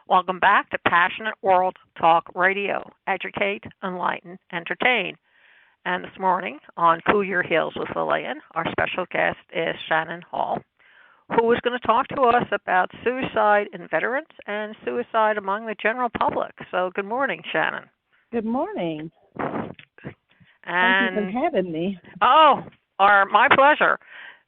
Welcome back to Passionate World Talk Radio. Educate, enlighten, entertain. And this morning on Cool Your Heels with Lillian, our special guest is Shannon Hall, who is going to talk to us about suicide in veterans and suicide among the general public. So good morning, Shannon. Good morning. And thank you for having me. Oh, my pleasure.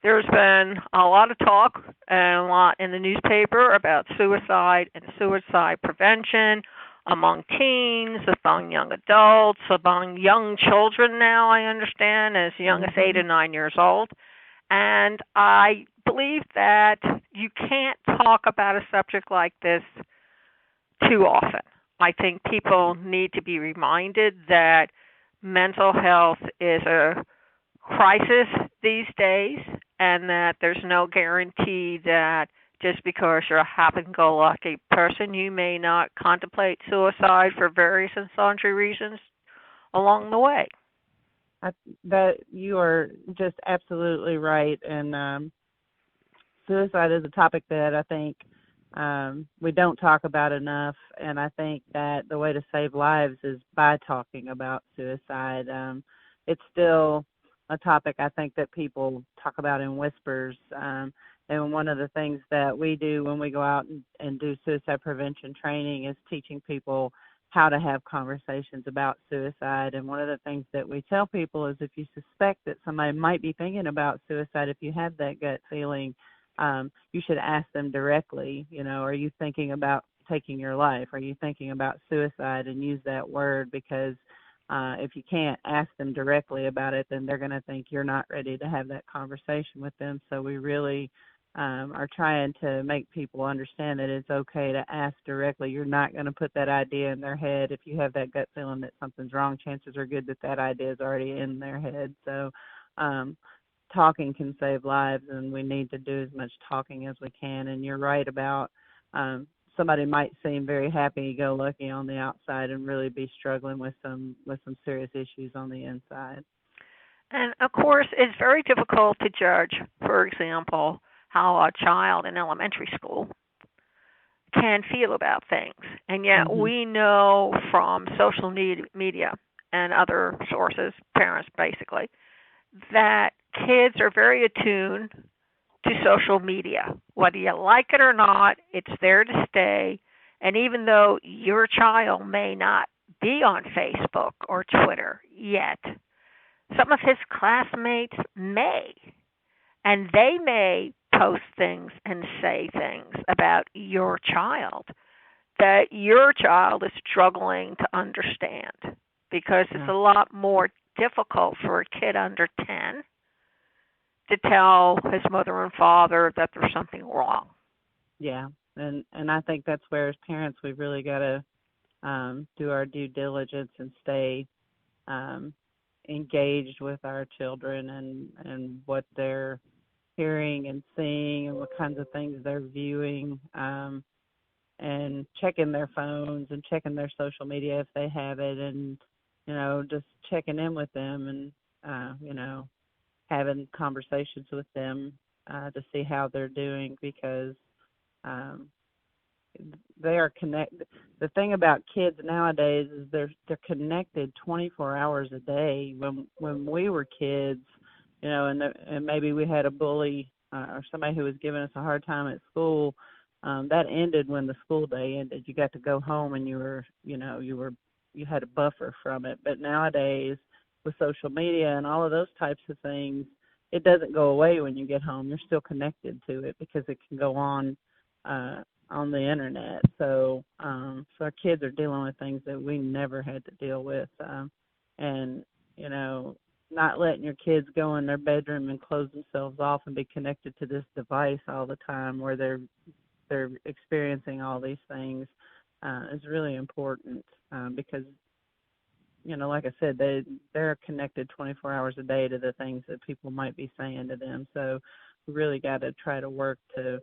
There's been a lot of talk and a lot in the newspaper about suicide and suicide prevention among teens, among young adults, among young children now, I understand, as young as 8 and 9 years old. And I believe that you can't talk about a subject like this too often. I think people need to be reminded that mental health is a crisis these days, and that there's no guarantee that just because you're a happy-go-lucky person, you may not contemplate suicide for various and sundry reasons along the way. That you are just absolutely right, and suicide is a topic that I think we don't talk about enough, and I think that the way to save lives is by talking about suicide. It's still a topic I think that people talk about in whispers, and one of the things that we do when we go out and do suicide prevention training is teaching people how to have conversations about suicide. And one of the things that we tell people is if you suspect that somebody might be thinking about suicide, if you have that gut feeling, you should ask them directly, are you thinking about taking your life? Are you thinking about suicide? And use that word, because if you can't ask them directly about it, then they're going to think you're not ready to have that conversation with them. So we really are trying to make people understand that it's okay to ask directly. You're not going to put that idea in their head. If you have that gut feeling that something's wrong, chances are good that that idea is already in their head. So talking can save lives, and we need to do as much talking as we can. And you're right about somebody might seem very happy-go-lucky on the outside and really be struggling with some serious issues on the inside. And, of course, it's very difficult to judge, for example, how a child in elementary school can feel about things. And yet we know from social media and other sources, parents basically, that kids are very attuned to social media. Whether you like it or not, it's there to stay. And even though your child may not be on Facebook or Twitter yet, some of his classmates may. And they may post things and say things about your child that your child is struggling to understand, because it's a lot more difficult for a kid under 10 to tell his mother and father that there's something wrong. Yeah, and I think that's where as parents we've really got to do our due diligence and stay engaged with our children and what they're hearing and seeing and what kinds of things they're viewing, and checking their phones and checking their social media if they have it, and just checking in with them and having conversations with them to see how they're doing, because they are connected. The thing about kids nowadays is they're connected 24 hours a day. When we were kids, and maybe we had a bully or somebody who was giving us a hard time at school, that ended when the school day ended. You got to go home and you had a buffer from it. But nowadays, with social media and all of those types of things, it doesn't go away when you get home. You're still connected to it because it can go on the internet. So our kids are dealing with things that we never had to deal with, and not letting your kids go in their bedroom and close themselves off and be connected to this device all the time where they're experiencing all these things is really important, because like I said, they're connected 24 hours a day to the things that people might be saying to them. So we really got to try to work to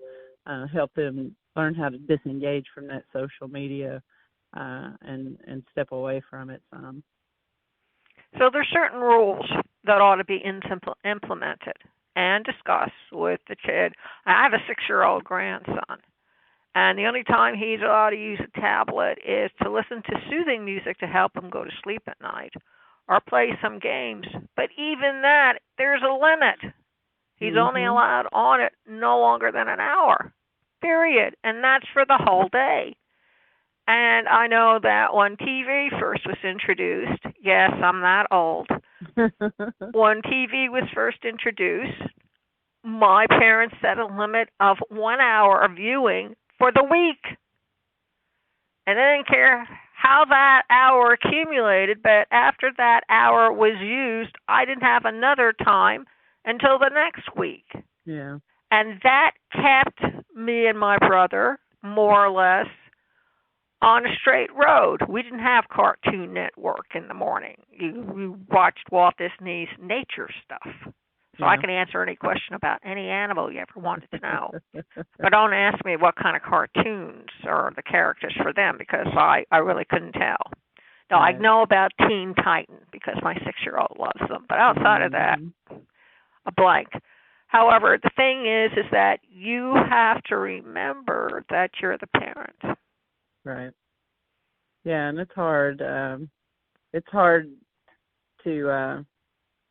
help them learn how to disengage from that social media and step away from it some. So there's certain rules that ought to be implemented and discussed with the kid. I have a 6-year-old grandson, And the only time he's allowed to use a tablet is to listen to soothing music to help him go to sleep at night or play some games. But even that, there's a limit. He's only allowed on it no longer than an hour, period. And that's for the whole day. And I know that when TV first was introduced, yes, I'm that old. When TV was first introduced, my parents set a limit of 1 hour of viewing for the week. And they didn't care how that hour accumulated, but after that hour was used, I didn't have another time until the next week. Yeah. And that kept me and my brother, more or less, on a straight road. We didn't have Cartoon Network in the morning. You watched Walt Disney's nature stuff. So I can answer any question about any animal you ever wanted to know. But don't ask me what kind of cartoons are the characters for them, because I really couldn't tell. No, I know about Teen Titan because my 6-year-old loves them. But outside of that, a blank. However, the thing is that you have to remember that you're the parent. Right. Yeah, and it's hard. It's hard to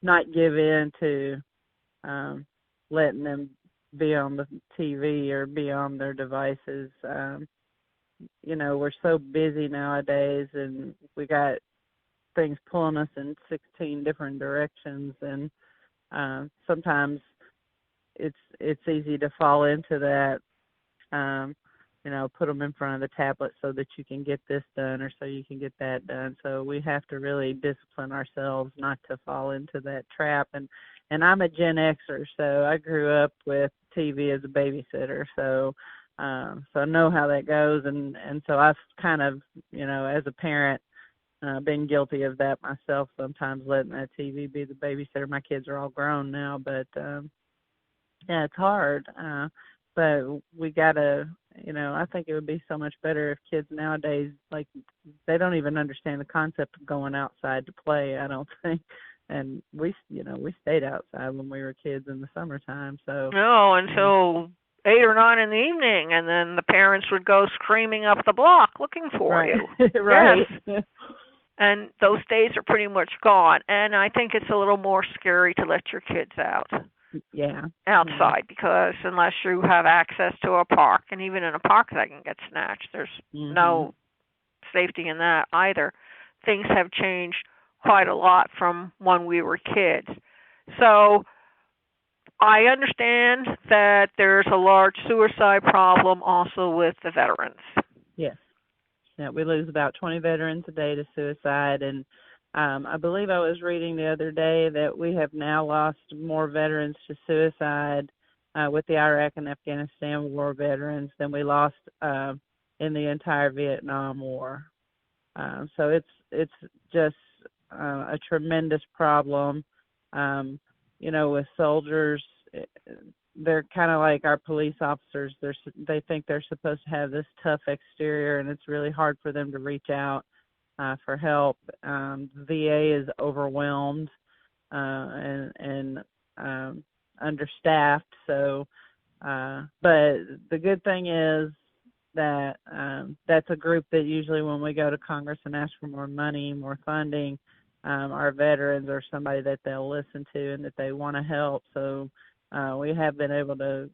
not give in to letting them be on the TV or be on their devices. We're so busy nowadays, and we got things pulling us in 16 different directions, and sometimes it's easy to fall into that. Put them in front of the tablet so that you can get this done or so you can get that done. So we have to really discipline ourselves not to fall into that trap. And I'm a Gen Xer, so I grew up with TV as a babysitter. So I know how that goes. And so I've kind of, as a parent, been guilty of that myself, sometimes letting that TV be the babysitter. My kids are all grown now, but it's hard. But we got to, I think it would be so much better if kids nowadays, like, they don't even understand the concept of going outside to play, I don't think. And we stayed outside when we were kids in the summertime. So no, until 8 or 9 in the evening, and then the parents would go screaming up the block looking for you. Right. Yes. And those days are pretty much gone. And I think it's a little more scary to let your kids out. Outside, because unless you have access to a park, and even in a park that can get snatched, there's no safety in that either. Things have changed quite a lot from when we were kids. So I understand that there's a large suicide problem also with the veterans. Yes. Yeah, we lose about 20 veterans a day to suicide, and I believe I was reading the other day that we have now lost more veterans to suicide with the Iraq and Afghanistan war veterans than we lost in the entire Vietnam War. So it's just a tremendous problem. With soldiers, they're kind of like our police officers. They think they're supposed to have this tough exterior, and it's really hard for them to reach out for help. The VA is overwhelmed and understaffed. So, but the good thing is that that's a group that usually when we go to Congress and ask for more money, more funding, our veterans are somebody that they'll listen to and that they want to help. So we have been able to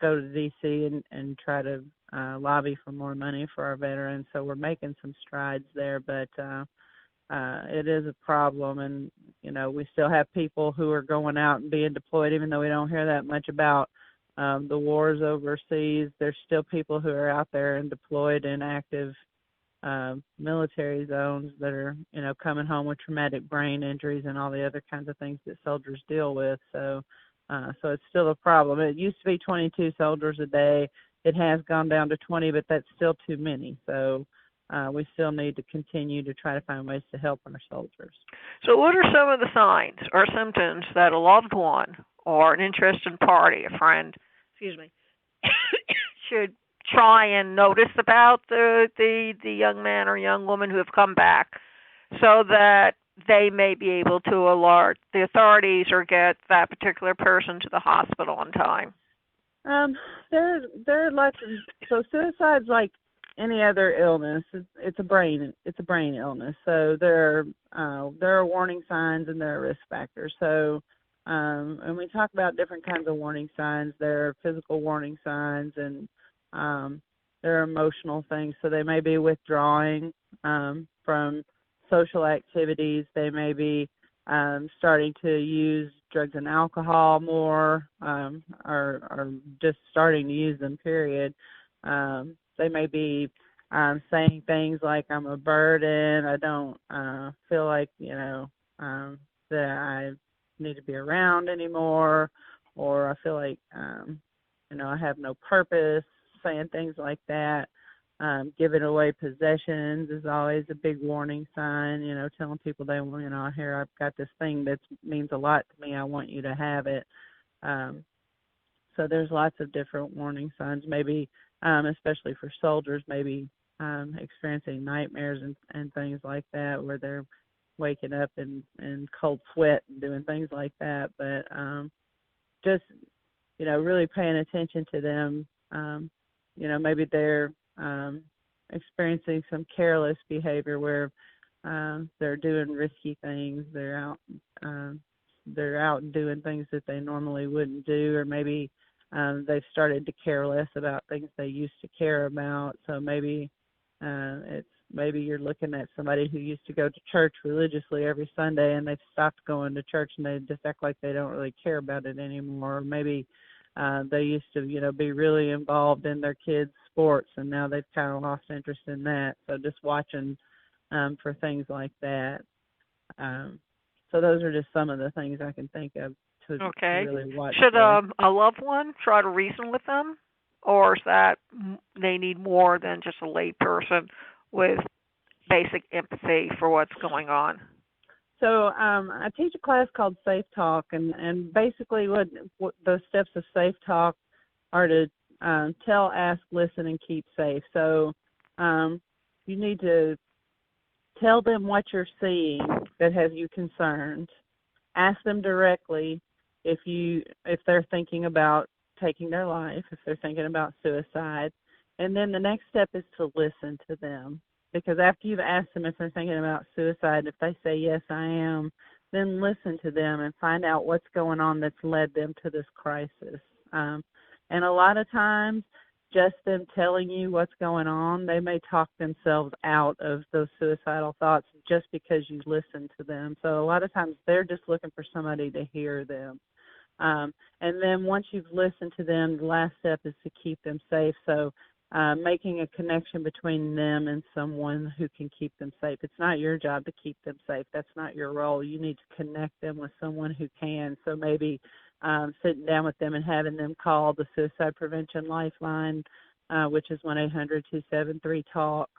go to D.C. and try to lobby for more money for our veterans. So we're making some strides there, but it is a problem. And, we still have people who are going out and being deployed, even though we don't hear that much about the wars overseas. There's still people who are out there and deployed in active military zones that are, coming home with traumatic brain injuries and all the other kinds of things that soldiers deal with. So it's still a problem. It used to be 22 soldiers a day. It has gone down to 20, but that's still too many. So we still need to continue to try to find ways to help our soldiers. So what are some of the signs or symptoms that a loved one or an interested party, a friend, should try and notice about the young man or young woman who have come back, so that they may be able to alert the authorities or get that particular person to the hospital on time? Um, there are lots of, so suicide's like any other illness. It's a brain illness. So there are warning signs and there are risk factors. So and we talk about different kinds of warning signs. There are physical warning signs and there are emotional things. So they may be withdrawing from social activities. They may be starting to use drugs and alcohol more, or just starting to use them, period. They may be saying things like, I'm a burden, I don't feel like, that I need to be around anymore, or I feel like, I have no purpose, saying things like that. Giving away possessions is always a big warning sign, telling people here, I've got this thing that means a lot to me, I want you to have it. So there's lots of different warning signs, maybe, especially for soldiers, maybe experiencing nightmares and things like that, where they're waking up in cold sweat and doing things like that. But just, really paying attention to them. Maybe they're experiencing some careless behavior where they're doing risky things. They're out doing things that they normally wouldn't do, or maybe they've started to care less about things they used to care about. So maybe you're looking at somebody who used to go to church religiously every Sunday, and they've stopped going to church and they just act like they don't really care about it anymore. Or maybe they used to, be really involved in their kids' sports, and now they've kind of lost interest in that. So just watching for things like that. So those are just some of the things I can think of to Okay. really watch Should for. a loved one try to reason with them, or is that they need more than just a lay person with basic empathy for what's going on? So I teach a class called Safe Talk, and basically what those steps of Safe Talk are to tell, ask, listen, and keep safe. So you need to tell them what you're seeing that has you concerned. Ask them directly if they're thinking about taking their life, if they're thinking about suicide. And then the next step is to listen to them. Because after you've asked them if they're thinking about suicide, if they say, yes, I am, then listen to them and find out what's going on that's led them to this crisis. And a lot of times, just them telling you what's going on, they may talk themselves out of those suicidal thoughts just because you listen to them. So a lot of times they're just looking for somebody to hear them. And then once you've listened to them, the last step is to keep them safe. So making a connection between them and someone who can keep them safe. It's not your job to keep them safe. That's not your role. You need to connect them with someone who can. So maybe sitting down with them and having them call the Suicide Prevention Lifeline, which is 1-800-273-TALK,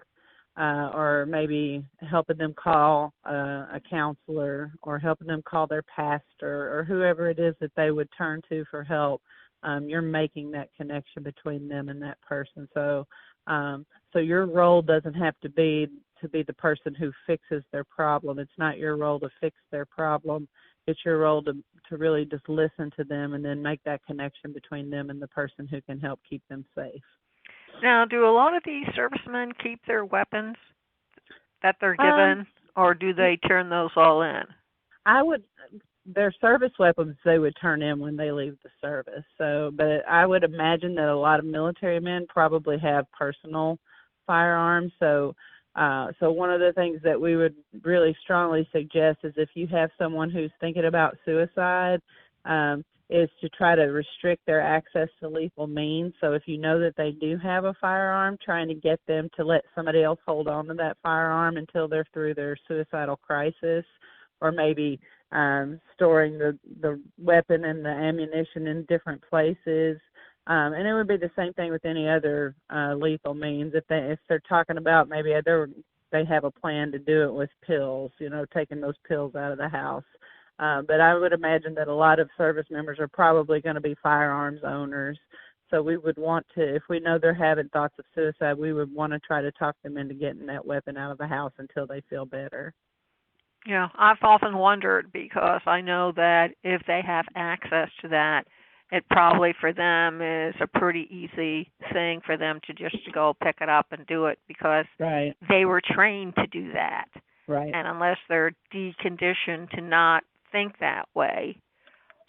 or maybe helping them call a counselor, or helping them call their pastor, or whoever it is that they would turn to for help. You're making that connection between them and that person. So your role doesn't have to be the person who fixes their problem. It's not your role to fix their problem. It's your role to really just listen to them and then make that connection between them and the person who can help keep them safe. Now, do a lot of these servicemen keep their weapons that they're given, or do they turn those all in? Their service weapons they would turn in when they leave the service. So, but I would imagine that a lot of military men probably have personal firearms. So one of the things that we would really strongly suggest is if you have someone who's thinking about suicide, is to try to restrict their access to lethal means. So if you know that they do have a firearm, trying to get them to let somebody else hold on to that firearm until they're through their suicidal crisis, or maybe storing the weapon and the ammunition in different places. And it would be the same thing with any other lethal means. If they're talking about maybe they have a plan to do it with pills, taking those pills out of the house. But I would imagine that a lot of service members are probably going to be firearms owners. So we would want to, if we know they're having thoughts of suicide, we would want to try to talk them into getting that weapon out of the house until they feel better. Yeah, I've often wondered, because I know that if they have access to that, it probably for them is a pretty easy thing for them to just go pick it up and do it because Right. they were trained to do that. Right. And unless they're deconditioned to not think that way,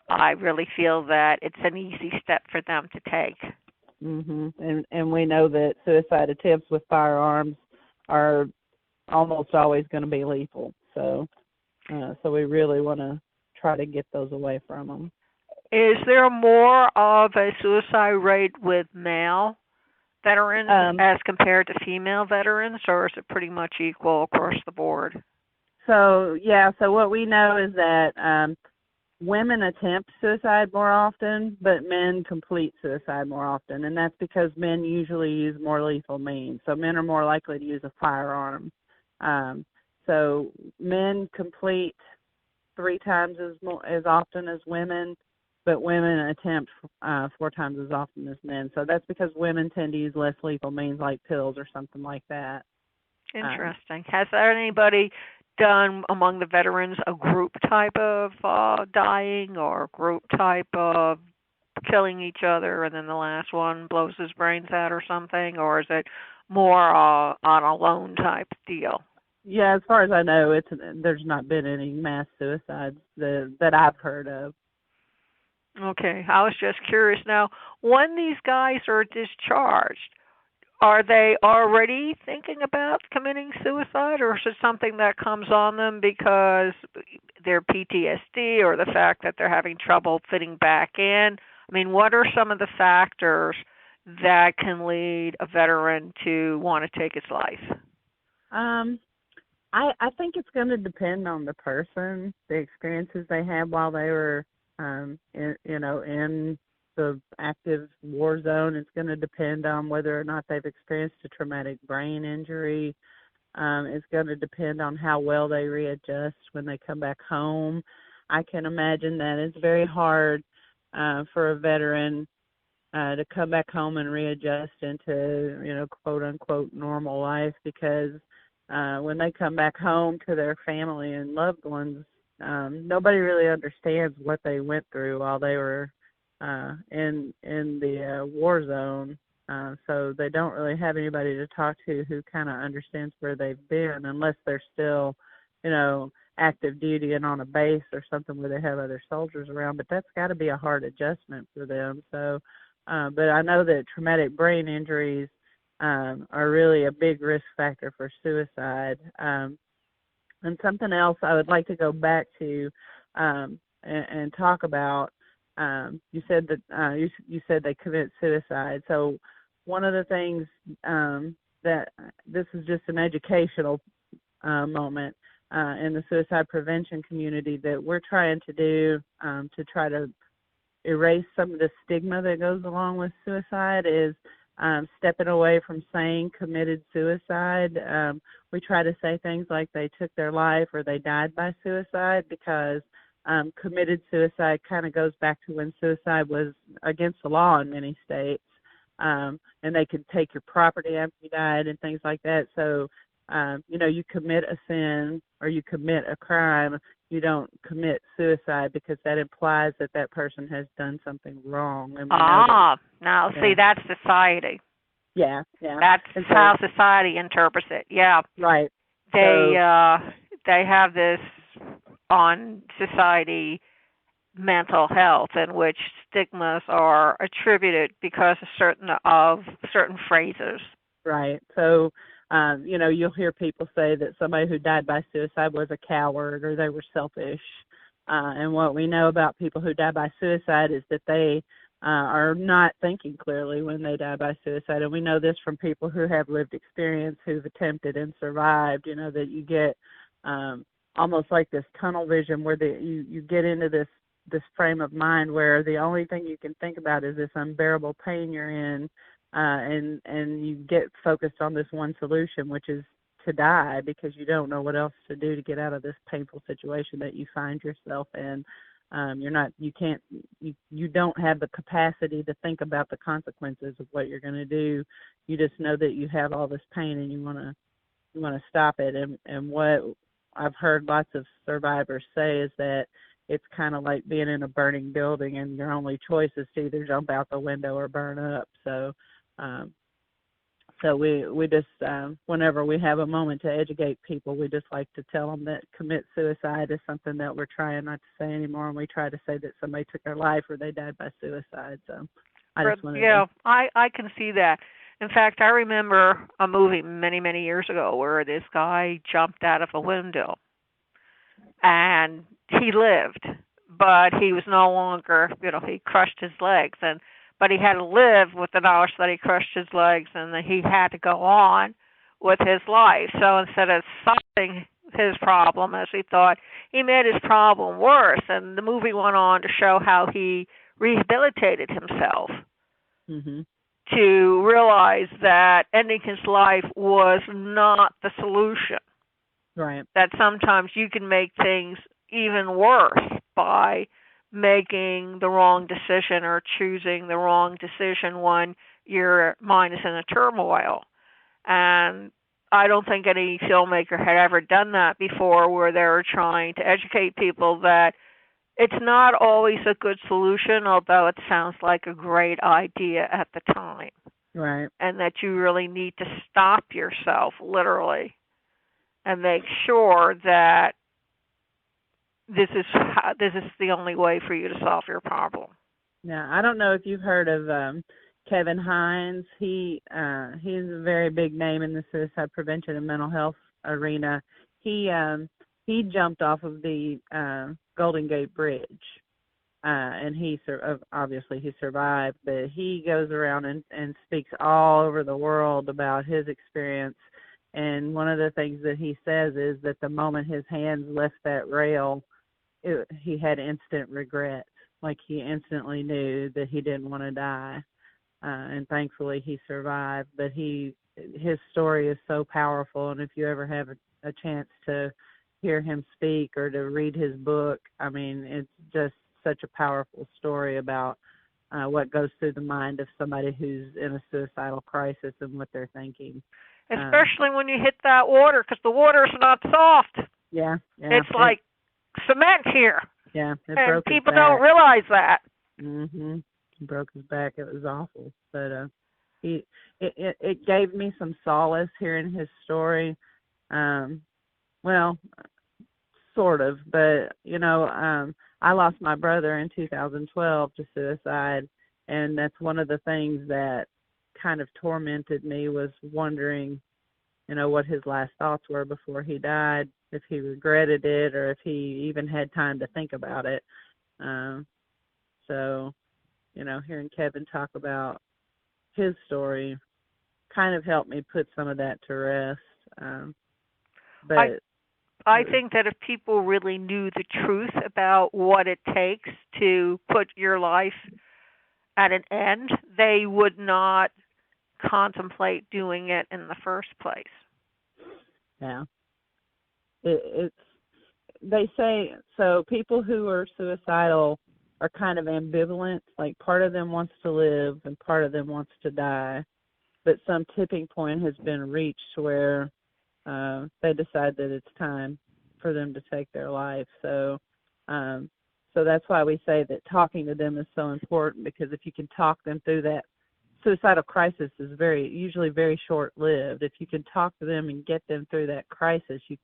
I really feel that it's an easy step for them to take. And we know that suicide attempts with firearms are almost always going to be lethal. So we really want to try to get those away from them. Is there more of a suicide rate with male veterans as compared to female veterans, or is it pretty much equal across the board? So what we know is that women attempt suicide more often, but men complete suicide more often, and that's because men usually use more lethal means. So men are more likely to use a firearm. So men complete 3 times as often as women, but women attempt 4 times as often as men. So that's because women tend to use less lethal means like pills or something like that. Interesting. Has anybody done among the veterans a group type of dying or group type of killing each other and then the last one blows his brains out or something, or is it more on a lone type deal? Yeah, as far as I know, there's not been any mass suicides that I've heard of. Okay, I was just curious. Now, when these guys are discharged, are they already thinking about committing suicide, or is it something that comes on them because their PTSD or the fact that they're having trouble fitting back in? I mean, what are some of the factors that can lead a veteran to want to take his life? I think it's going to depend on the person, the experiences they had while they were, in the active war zone. It's going to depend on whether or not they've experienced a traumatic brain injury. It's going to depend on how well they readjust when they come back home. I can imagine that it's very hard for a veteran to come back home and readjust into, quote unquote, normal life, because when they come back home to their family and loved ones, nobody really understands what they went through while they were in the war zone. So they don't really have anybody to talk to who kind of understands where they've been, unless they're still, active duty and on a base or something where they have other soldiers around. But that's got to be a hard adjustment for them. So, but I know that traumatic brain injuries are really a big risk factor for suicide. And something else I would like to go back to and talk about. You said that you said they commit suicide. So one of the things that this is just an educational moment in the suicide prevention community that we're trying to do to try to erase some of the stigma that goes along with suicide is stepping away from saying committed suicide. We try to say things like they took their life or they died by suicide, because committed suicide kind of goes back to when suicide was against the law in many states, and they could take your property after you died and things like that. So, you commit a sin or you commit a crime, you don't commit suicide, because that implies that that person has done something wrong. And see, that's society. Yeah. That's how society interprets it. Yeah. Right. They have this on society mental health, in which stigmas are attributed because of certain phrases. Right. So, you'll hear people say that somebody who died by suicide was a coward or they were selfish. And what we know about people who die by suicide is that they are not thinking clearly when they die by suicide. And we know this from people who have lived experience, who've attempted and survived, that you get almost like this tunnel vision where you get into this frame of mind where the only thing you can think about is this unbearable pain you're in, and you get focused on this one solution, which is to die, because you don't know what else to do to get out of this painful situation that you find yourself in. You don't have the capacity to think about the consequences of what you're going to do. You just know that you have all this pain and you want to stop it. And what I've heard lots of survivors say is that it's kind of like being in a burning building, and your only choice is to either jump out the window or burn up. Um, so we just whenever we have a moment to educate people, we just like to tell them that commit suicide is something that we're trying not to say anymore, and we try to say that somebody took their life or they died by suicide. So I just wanted Yeah, to. I can see that. In fact, I remember a movie many, many years ago where this guy jumped out of a window and he lived, but he was no longer, he crushed his legs, and but he had to live with the knowledge that he crushed his legs and that he had to go on with his life. So instead of solving his problem as he thought, he made his problem worse. And the movie went on to show how he rehabilitated himself Mhm. to realize that ending his life was not the solution. Right. That sometimes you can make things even worse by making the wrong decision or choosing the wrong decision when your mind is in a turmoil. And I don't think any filmmaker had ever done that before, where they were trying to educate people that it's not always a good solution, although it sounds like a great idea at the time. Right. And that you really need to stop yourself, literally, and make sure that this is the only way for you to solve your problem. Now, I don't know if you've heard of Kevin Hines. He's a very big name in the suicide prevention and mental health arena. He jumped off of the Golden Gate Bridge, and obviously he survived. But he goes around and speaks all over the world about his experience. And one of the things that he says is that the moment his hands left that rail, he had instant regret. Like he instantly knew that he didn't want to die, and thankfully he survived. But his story is so powerful, and if you ever have a chance to hear him speak or to read his book, I mean, it's just such a powerful story about what goes through the mind of somebody who's in a suicidal crisis and what they're thinking. Especially when you hit that water, because the water's not soft. Yeah. It's like cement here. Yeah, it and broke people his back. don't realize that. Mhm. He broke his back. It was awful, but it gave me some solace hearing his story. Well, sort of, but I lost my brother in 2012 to suicide, and that's one of the things that kind of tormented me, was wondering, what his last thoughts were before he died, if he regretted it or if he even had time to think about it. So, hearing Kevin talk about his story kind of helped me put some of that to rest. But I think that if people really knew the truth about what it takes to put your life at an end, they would not contemplate doing it in the first place. Yeah. They say, so people who are suicidal are kind of ambivalent, like part of them wants to live and part of them wants to die, but some tipping point has been reached where they decide that it's time for them to take their life. So that's why we say that talking to them is so important, because if you can talk them through that, suicidal crisis is usually very short-lived. If you can talk to them and get them through that crisis, you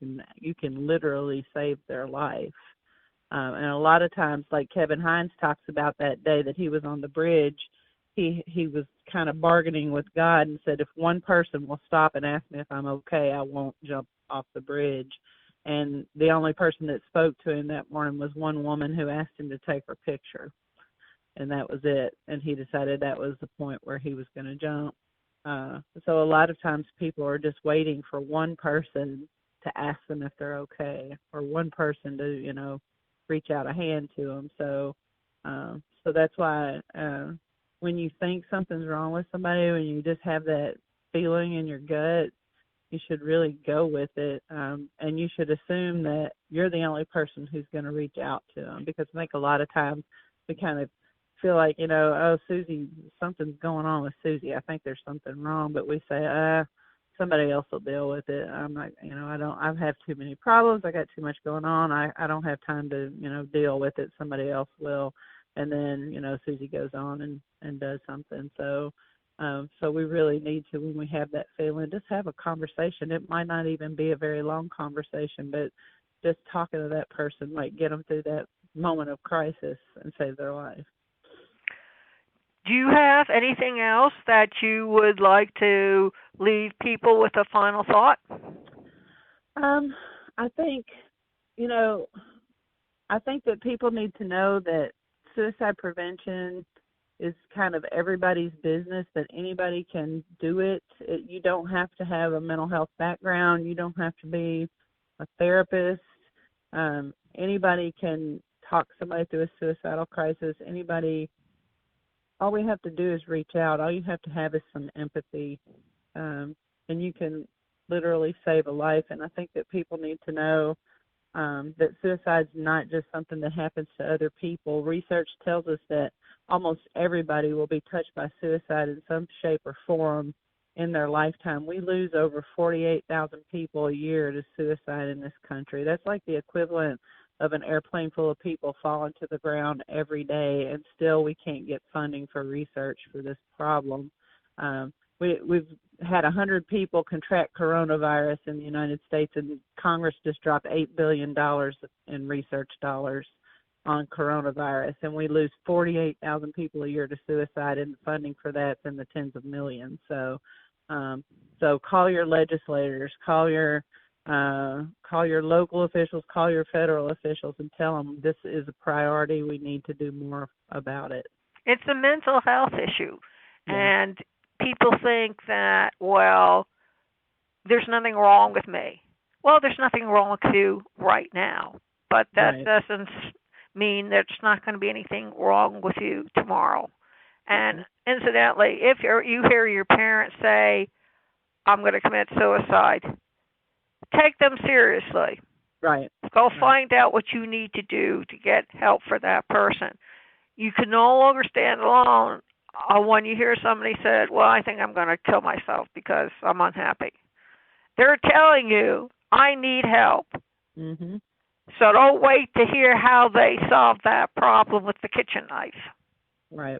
can literally save their life. And a lot of times, like Kevin Hines talks about that day that he was on the bridge, he was kind of bargaining with God and said, if one person will stop and ask me if I'm okay, I won't jump off the bridge. And the only person that spoke to him that morning was one woman who asked him to take her picture. And that was it. And he decided that was the point where he was going to jump. So a lot of times people are just waiting for one person to ask them if they're okay, or one person to, reach out a hand to them. So that's why when you think something's wrong with somebody, when you just have that feeling in your gut, you should really go with it. And you should assume that you're the only person who's going to reach out to them, because I think a lot of times we kind of feel like, oh, Susie, something's going on with Susie. I think there's something wrong. But we say, somebody else will deal with it. I'm like, I have too many problems. I got too much going on. I don't have time to, deal with it. Somebody else will. And then, Susie goes on and does something. So we really need to, when we have that feeling, just have a conversation. It might not even be a very long conversation, but just talking to that person might get them through that moment of crisis and save their life. Do you have anything else that you would like to leave people with a final thought? I think, I think that people need to know that suicide prevention is kind of everybody's business, that anybody can do it. You don't have to have a mental health background. You don't have to be a therapist. Anybody can talk somebody through a suicidal crisis. All we have to do is reach out. All you have to have is some empathy, and you can literally save a life. And I think that people need to know that suicide's not just something that happens to other people. Research tells us that almost everybody will be touched by suicide in some shape or form in their lifetime. We lose over 48,000 people a year to suicide in this country. That's like the equivalent of an airplane full of people falling to the ground every day, and still we can't get funding for research for this problem. We've had 100 people contract coronavirus in the United States, and Congress just dropped $8 billion in research dollars on coronavirus, and we lose 48,000 people a year to suicide, and the funding for that's in the tens of millions. So call your legislators, call your local officials, call your federal officials, and tell them this is a priority. We need to do more about it. It's a mental health issue, yeah. And people think that, well, there's nothing wrong with me. Well, there's nothing wrong with you right now, but that doesn't mean there's not going to be anything wrong with you tomorrow. And incidentally, if you hear your parents say, I'm going to commit suicide, take them seriously. Right. Go find out what you need to do to get help for that person. You can no longer stand alone when you hear somebody said, well, I think I'm going to kill myself because I'm unhappy. They're telling you, I need help. Mm-hmm. So don't wait to hear how they solve that problem with the kitchen knife. Right.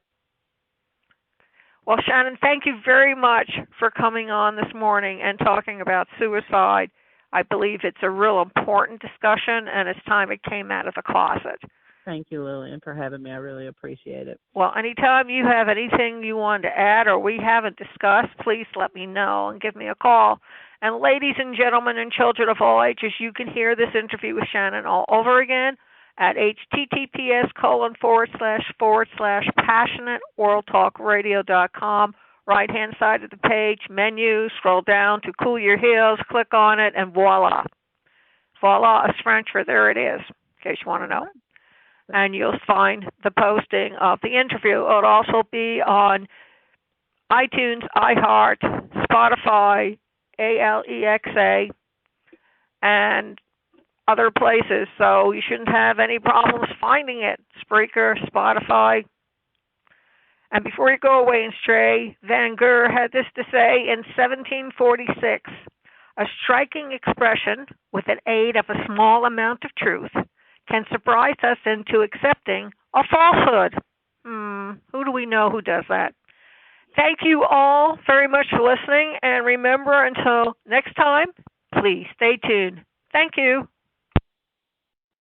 Well, Shannon, thank you very much for coming on this morning and talking about suicide. I believe it's a real important discussion, and it's time it came out of the closet. Thank you, Lillian, for having me. I really appreciate it. Well, anytime you have anything you want to add or we haven't discussed, please let me know and give me a call. And ladies and gentlemen and children of all ages, you can hear this interview with Shannon all over again at https://passionateworldtalkradio.com. Right-hand side of the page, menu, scroll down to Cool Your Heels, click on it, and voila. Voila is French for there it is, in case you want to know. And you'll find the posting of the interview. It'll also be on iTunes, iHeart, Spotify, Alexa, and other places. So you shouldn't have any problems finding it. Spreaker, Spotify. And before you go away and stray, Van Gogh had this to say in 1746, a striking expression with an aid of a small amount of truth can surprise us into accepting a falsehood. Who do we know who does that? Thank you all very much for listening, and remember, until next time, please stay tuned. Thank you.